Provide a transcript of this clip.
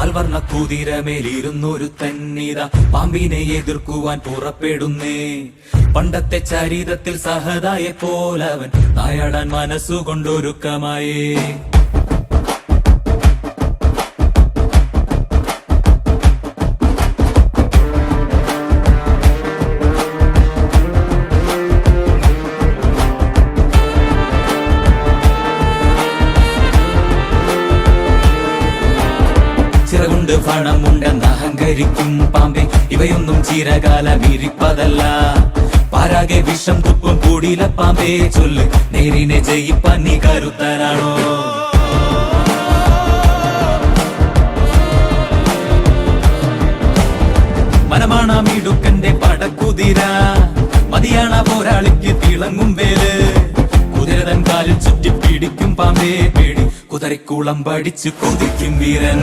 പാൽവർണ്ണ കുതിരമേലിരുന്നൊരു തന്നിത പാമ്പിനെ എതിർക്കുവാൻ പുറപ്പെടുന്നേ. പണ്ടത്തെ ചരിതത്തിൽ സഹതായെ പോലവൻ നായാടാൻ മനസ്സുകൊണ്ടൊരുക്കമായേ. ചിറകുണ്ട് പണമുണ്ടെന്ന് അഹങ്കരിക്കും പാമ്പെ, ഇവയൊന്നും ചിരകാലം ഇരിപ്പതല്ല. പാരാകെ വിഷം തുപ്പും കൂടില പാമ്പേ, ചൊല്ല് നേരിനെ ജയിപ്പാൻ നീ കരുത്തനാണോ? മനമാണമിടുക്കന്റെ പടക്കുതിര, മതിയാണ പോരാളിക്ക് തിളങ്ങും വേല്. കുതിരതൻ കാലിൽ ചുറ്റി പിടിക്കും പാമ്പേ പേടി, കുതിരക്കുളം പഠിച്ചു കൊതിക്കും വീരൻ.